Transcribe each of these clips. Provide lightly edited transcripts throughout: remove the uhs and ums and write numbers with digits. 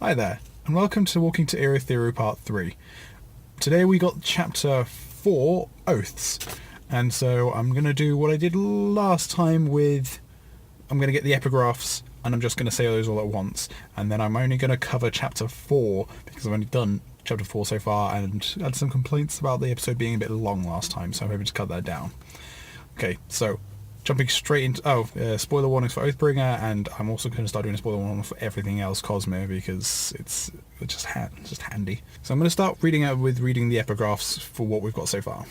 Hi there, and welcome to Walking to Urithiru Part 3. Today we got Chapter 4, Oaths, and so I'm going to do what I did last time with... I'm going to get the epigraphs, and I'm just going to say those all at once, and then I'm only going to cover Chapter 4, because I've only done Chapter 4 so far, and had some complaints about the episode being a bit long last time, so I'm hoping to cut that down. Okay, so... jumping straight into spoiler warnings for Oathbringer, and I'm also going to start doing a spoiler warning for everything else Cosmo because it's just handy. So I'm going to start reading the epigraphs for what we've got so far.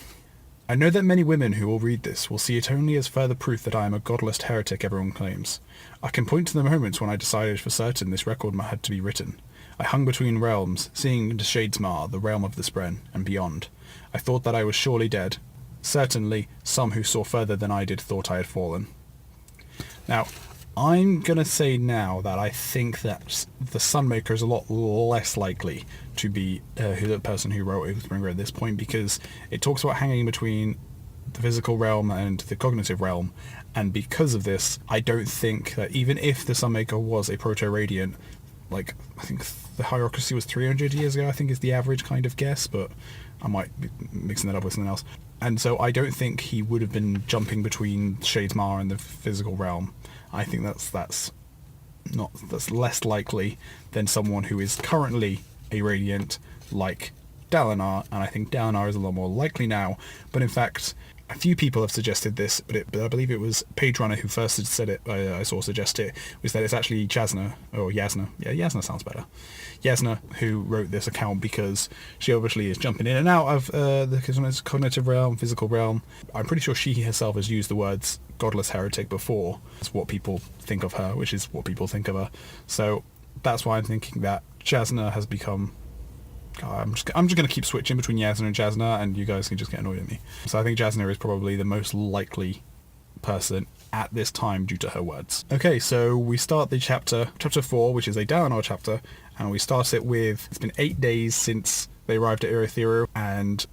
I know that many women who will read this will see it only as further proof that I am a godless heretic everyone claims. I can point to the moments when I decided for certain this record had to be written. I hung between realms, seeing into Shadesmar, the realm of the Spren, and beyond. I thought that I was surely dead. Certainly, some who saw further than I did thought I had fallen. Now, I'm going to say now that I think that the Sunmaker is a lot less likely to be the person who wrote Oathbringer at this point, because it talks about hanging between the physical realm and the cognitive realm, and because of this, I don't think that even if the Sunmaker was a Proto-Radiant, like, I think the hierarchy was 300 years ago, I think is the average kind of guess, but I might be mixing that up with something else. And so I don't think he would have been jumping between Shadesmar and the physical realm. I think that's less likely than someone who is currently a Radiant like Dalinar, and I think Dalinar is a lot more likely now. But in fact, a few people have suggested this, but I believe it was PageRunner who first said it. I saw suggest it, was that it's actually Jasna, or Yasna. Yeah, Yasna sounds better. Yasna who wrote this account, because she obviously is jumping in and out of the cognitive realm, physical realm. I'm pretty sure she herself has used the words godless heretic before. That's what people think of her, which is what people think of her. So that's why I'm thinking that Jasna has become... I'm just going to keep switching between Yasna and Jasna, and you guys can just get annoyed at me. So I think Jasna is probably the most likely person at this time due to her words. Okay, so we start the chapter 4, which is a Dalinar chapter, and we start it with, it's been 8 days since they arrived at Urithiru, and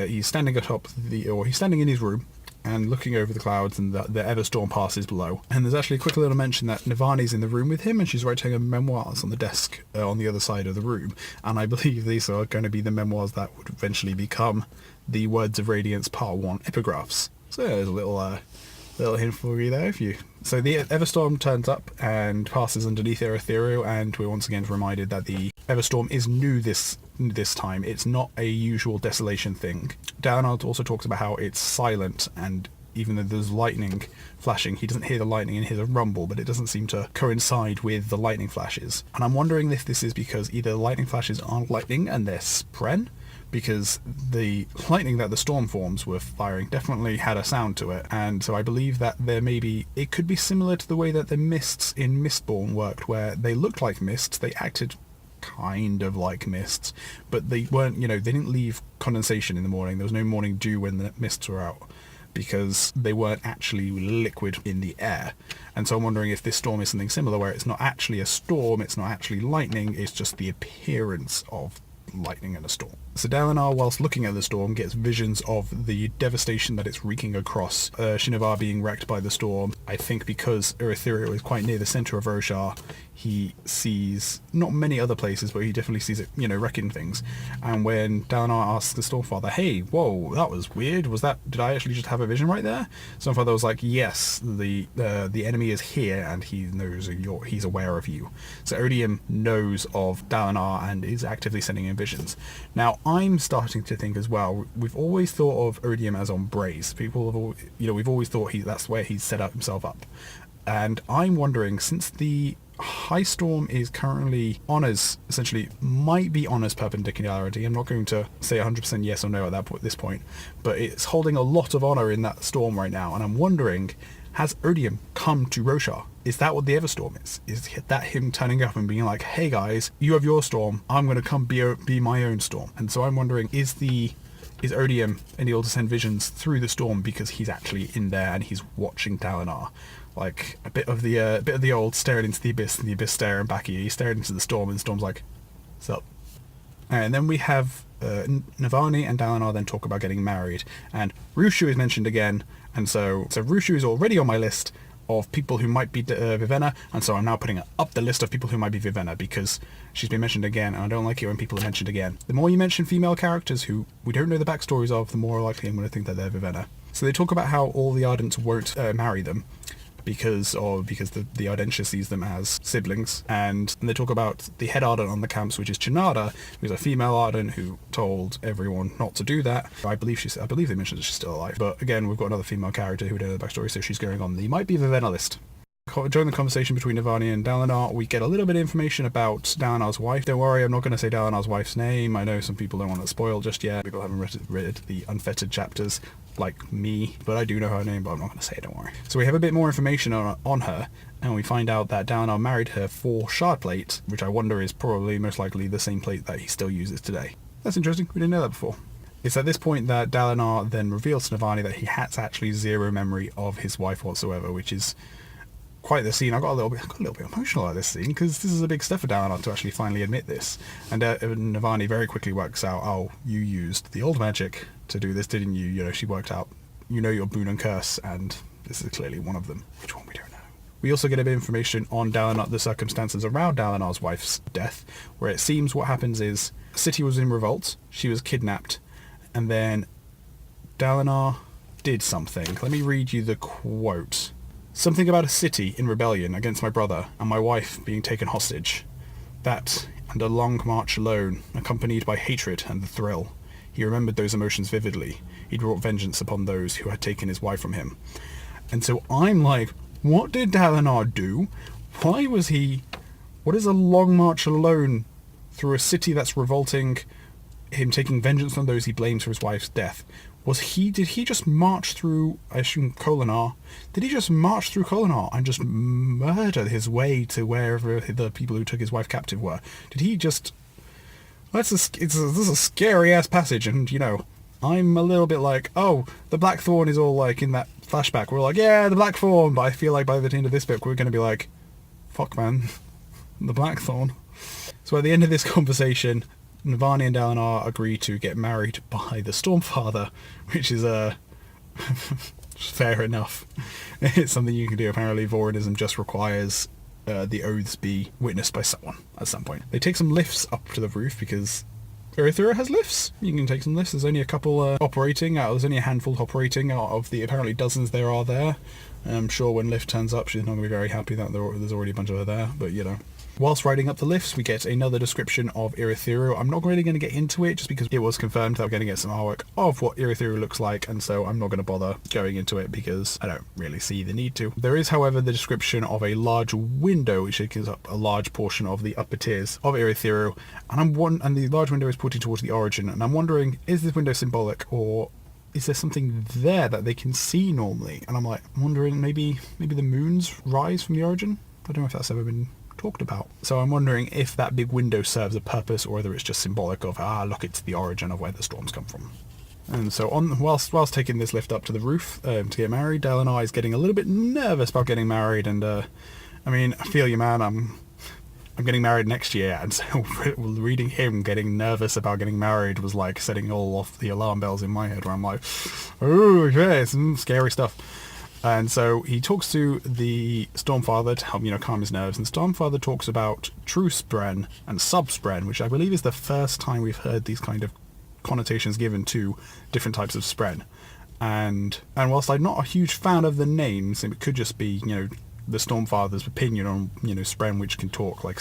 he's standing he's standing in his room, and looking over the clouds, and the Everstorm passes below. And there's actually a quick little mention that Navani's in the room with him, and she's writing her memoirs on the desk on the other side of the room. And I believe these are going to be the memoirs that would eventually become the Words of Radiance Part 1 epigraphs. So yeah, there's a little hint for you there. So the Everstorm turns up and passes underneath Urithiru, and we're once again reminded that the Everstorm is new this time. It's not a usual desolation thing. Dalinar also talks about how it's silent, and even though there's lightning flashing, he doesn't hear the lightning and hears a rumble, but it doesn't seem to coincide with the lightning flashes. And I'm wondering if this is because either the lightning flashes aren't lightning and they're Spren, because the lightning that the storm forms were firing definitely had a sound to it, and so I believe that it could be similar to the way that the mists in Mistborn worked, where they looked like mists, they acted kind of like mists, but they weren't, they didn't leave condensation in the morning. There was no morning dew when the mists were out, because they weren't actually liquid in the air. And so I'm wondering if this storm is something similar, where it's not actually a storm, it's not actually lightning, it's just the appearance of lightning and a storm. So Dalinar, whilst looking at the storm, gets visions of the devastation that it's wreaking across Shinovar being wrecked by the storm. I think because Urithiru is quite near the centre of Roshar, he sees not many other places, but he definitely sees it, wrecking things. And when Dalinar asks the Stormfather, "Hey, whoa, that was weird. Did I actually just have a vision right there?" Stormfather was like, "Yes, the enemy is here, and he knows he's aware of you." So Odium knows of Dalinar and is actively sending in visions. Now, I'm starting to think as well, we've always thought of Odium as on Braze. People have, we've always thought that's where he's set up himself up. And I'm wondering, since the High Storm is currently might be Honor's perpendicularity. I'm not going to say 100% yes or no at this point, but it's holding a lot of Honor in that storm right now, and I'm wondering, has Odium come to Roshar? Is that what the Everstorm is? Is that him turning up and being like, "Hey guys, you have your storm, I'm going to come be my own storm"? And so I'm wondering, is Odium able to send visions through the storm because he's actually in there and he's watching Dalinar? Like a bit of the old staring into the abyss, and the abyss staring back at you. He's staring into the storm, and the storm's like, "What's up?" And then we have Navani and Dalinar then talk about getting married, and Rushu is mentioned again, and so Rushu is already on my list. of people who might be Vivenna, and so I'm now putting up the list of people who might be Vivenna, because she's been mentioned again, and I don't like it when people are mentioned again. The more you mention female characters who we don't know the backstories of, the more likely I'm going to think that they're Vivenna. So they talk about how all the Ardents won't marry them, because the Ardentia sees them as siblings, and they talk about the head Ardent on the camps, which is Chinada, who's a female Ardent who told everyone not to do that. I believe they mentioned that she's still alive, but again, we've got another female character who we don't know the backstory, so she's going on the might be Vivenna list. During the conversation between Navani and Dalinar, we get a little bit of information about Dalinar's wife. Don't worry, I'm not going to say Dalinar's wife's name. I know some people don't want it spoiled just yet. People haven't read the unfettered chapters, like me, but I do know her name, but I'm not going to say it, don't worry. So we have a bit more information on her, and we find out that Dalinar married her for shard plate, which I wonder is probably most likely the same plate that he still uses today. That's interesting, we didn't know that before. It's at this point that Dalinar then reveals to Navani that he has actually zero memory of his wife whatsoever, which is quite the scene. I got a little bit emotional at this scene, because this is a big step for Dalinar to actually finally admit this. And Navani very quickly works out, oh, you used the old magic to do this, didn't you? You know, she worked out, you know, your boon and curse, and this is clearly one of them. Which one, we don't know. We also get a bit of information on Dalinar, the circumstances around Dalinar's wife's death, where it seems what happens is the city was in revolt, she was kidnapped, and then Dalinar did something. Let me read you the quote. Something about a city in rebellion against my brother and my wife being taken hostage. That, and a long march alone, accompanied by hatred and the thrill. He remembered those emotions vividly. He'd brought vengeance upon those who had taken his wife from him. And so I'm like, what did Dalinar do? Why was he... What is a long march alone through a city that's revolting, him taking vengeance on those he blames for his wife's death? Did he just march through, I assume, Kholinar? Did he just march through Kholinar and just murder his way to wherever the people who took his wife captive were? Did he just... This is a scary-ass passage, and, you know, I'm a little bit like, oh, the Blackthorn is all, like, in that flashback. We're like, yeah, the Blackthorn, but I feel like by the end of this book, we're going to be like, fuck, man, the Blackthorn. So at the end of this conversation, Navani and Dalinar agree to get married by the Stormfather, which is fair enough. It's something you can do. Apparently Voridism just requires the oaths be witnessed by someone at some point. They take some lifts up to the roof because Urithiru has lifts. You can take some lifts. There's only a couple operating. There's only a handful operating out of the apparently dozens there are there. I'm sure when Lift turns up, she's not going to be very happy that there's already a bunch of her there, but you know. Whilst riding up the lifts, we get another description of Urithiru. I'm not really going to get into it, just because it was confirmed that we're going to get some artwork of what Urithiru looks like, and so I'm not going to bother going into it, because I don't really see the need to. There is, however, the description of a large window, which takes up a large portion of the upper tiers of Urithiru, and the large window is pointing towards the origin, and I'm wondering, is this window symbolic, or is there something there that they can see normally? And I'm wondering, maybe the moons rise from the origin? I don't know if that's ever been talked about. So I'm wondering if that big window serves a purpose, or whether it's just symbolic of, look, it's the origin of where the storms come from. And so whilst taking this lift up to the roof to get married, Dalinar is getting a little bit nervous about getting married, and I mean, I feel you, man. I'm getting married next year, and so reading him getting nervous about getting married was like setting all off the alarm bells in my head, where I'm like, oh yeah, some scary stuff. And so he talks to the Stormfather to help, calm his nerves. And Stormfather talks about true spren and sub-spren, which I believe is the first time we've heard these kind of connotations given to different types of spren. And whilst I'm not a huge fan of the names, it could just be, the Stormfather's opinion on, spren which can talk, like,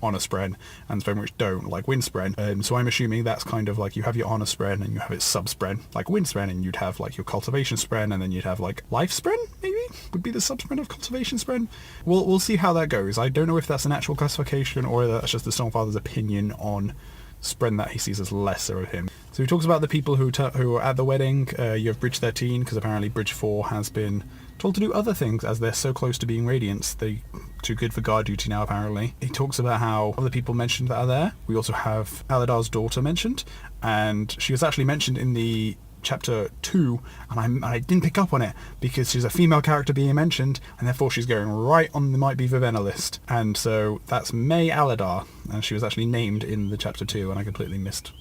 honor spren, and spren which don't, like wind spren. So I'm assuming that's kind of like, you have your honor spren and you have its sub spren, like wind spren, and you'd have like your cultivation spren, and then you'd have like life spren, maybe would be the sub spren of cultivation spren. We'll see how that goes. I don't know if that's an actual classification, or whether that's just the Stormfather's opinion on spren that he sees as lesser of him. So he talks about the people who are at the wedding. You have Bridge 13, because apparently Bridge 4 has been told to do other things, as they're so close to being Radiants. They're too good for guard duty now, apparently. He talks about how other people mentioned that are there. We also have Aladar's daughter mentioned, and she was actually mentioned in the chapter 2, and I didn't pick up on it, because she's a female character being mentioned, and therefore she's going right on the Might Be Vivenna list. And so that's May Aladar, and she was actually named in the chapter 2, and I completely missed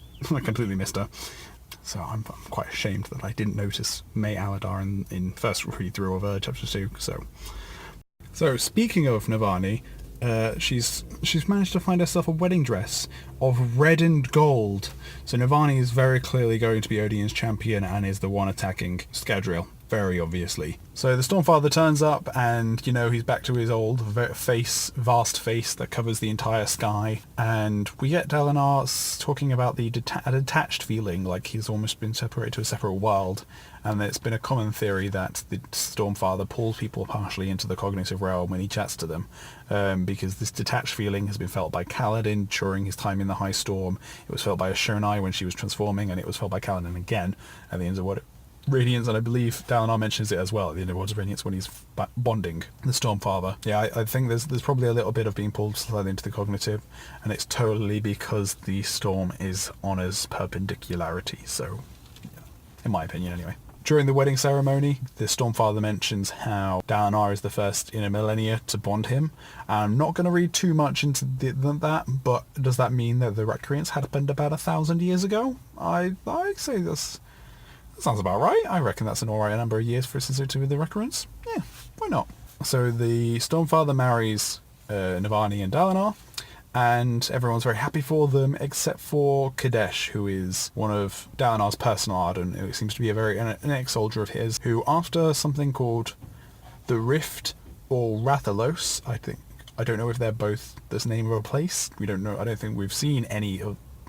her. So I'm quite ashamed that I didn't notice May Aladar in first read through of chapter 2. So So, speaking of Navani, she's managed to find herself a wedding dress of red and gold. So Navani is very clearly going to be Odine's champion and is the one attacking Scadrial, very obviously. So the Stormfather turns up and, you know, he's back to his old vast face that covers the entire sky. And we get Dalinar talking about a detached feeling, like he's almost been separated to a separate world. And it's been a common theory that the Stormfather pulls people partially into the cognitive realm when he chats to them, because this detached feeling has been felt by Kaladin during his time in the High Storm. It was felt by Ashonai when she was transforming, and it was felt by Kaladin again at the end of Radiance, and I believe Dalinar mentions it as well at the end of Words of Radiance when he's bonding the Stormfather. Yeah, I think there's probably a little bit of being pulled slightly into the cognitive, and it's totally because the Storm is Honor's perpendicularity, so, yeah, in my opinion anyway. During the wedding ceremony, the Stormfather mentions how Dalinar is the first in a millennia to bond him. I'm not going to read too much into that, but does that mean that the recreance happened about 1,000 years ago? I say this. That sounds about right. I reckon that's an alright number of years for since to be the recurrence. Yeah, why not? So the Stormfather marries Navani and Dalinar, and everyone's very happy for them, except for Kadesh, who is one of Dalinar's personal ardent, who seems to be an ex-soldier of his, who after something called the Rift or Rathalos, I don't know if they're both the name of a place. We don't know. I don't think we've seen any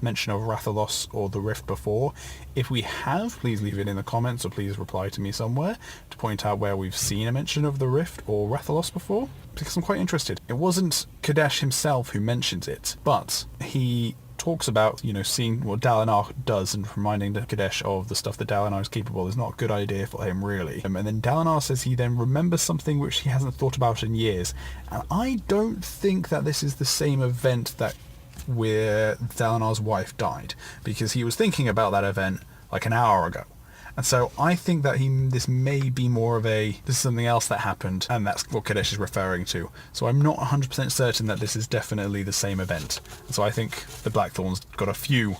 mention of Rathalos or the Rift before. If we have, please leave it in the comments, or please reply to me somewhere to point out where we've seen a mention of the Rift or Rathalos before, because I'm quite interested. It wasn't Kadesh himself who mentions it, but he talks about, you know, seeing what Dalinar does and reminding Kadesh of the stuff that Dalinar is capable is not a good idea for him, really. And then Dalinar says he then remembers something which he hasn't thought about in years. And I don't think that this is the same event that where Dalinar's wife died, because he was thinking about that event like an hour ago. And so I think that this may be more of this is something else that happened, and that's what Kadesh is referring to. So I'm not 100% certain that this is definitely the same event. And so I think the Blackthorn's got a few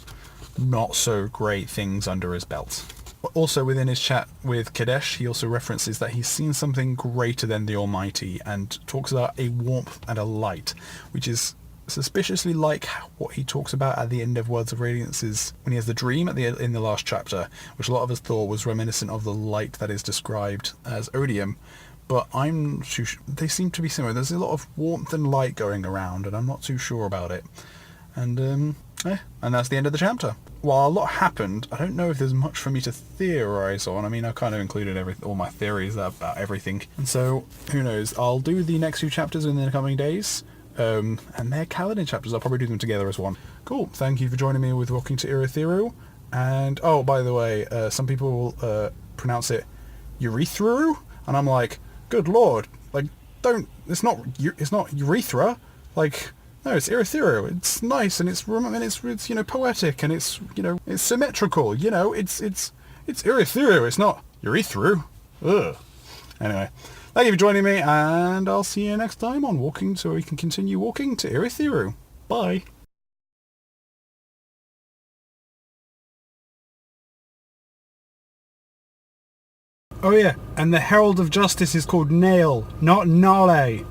not so great things under his belt. Also within his chat with Kadesh, he also references that he's seen something greater than the Almighty, and talks about a warmth and a light, which is suspiciously like what he talks about at the end of Words of Radiance's when he has the dream in the last chapter, which a lot of us thought was reminiscent of the light that is described as odium, but they seem to be similar. There's a lot of warmth and light going around, and I'm not too sure about it. And and that's the end of the chapter. While a lot happened, I don't know if there's much for me to theorize on. I mean, I've kind of included all my theories about everything, and so who knows. I'll do the next few chapters in the coming days. And they're Kaladin chapters. I'll probably do them together as one. Cool. Thank you for joining me with Walking to Urithiru. And, oh, by the way, some people pronounce it Urithiru, and I'm like, good lord, like, it's not urethra, like, no, it's Urithiru. It's nice, and it's you know, poetic, and it's, you know, it's symmetrical, you know, it's Urithiru, it's not Urithiru. Ugh. Anyway. Thank you for joining me, and I'll see you next time on Walking, so we can continue walking to Urithiru. Bye. Oh yeah, and the Herald of Justice is called Nail, not Nale.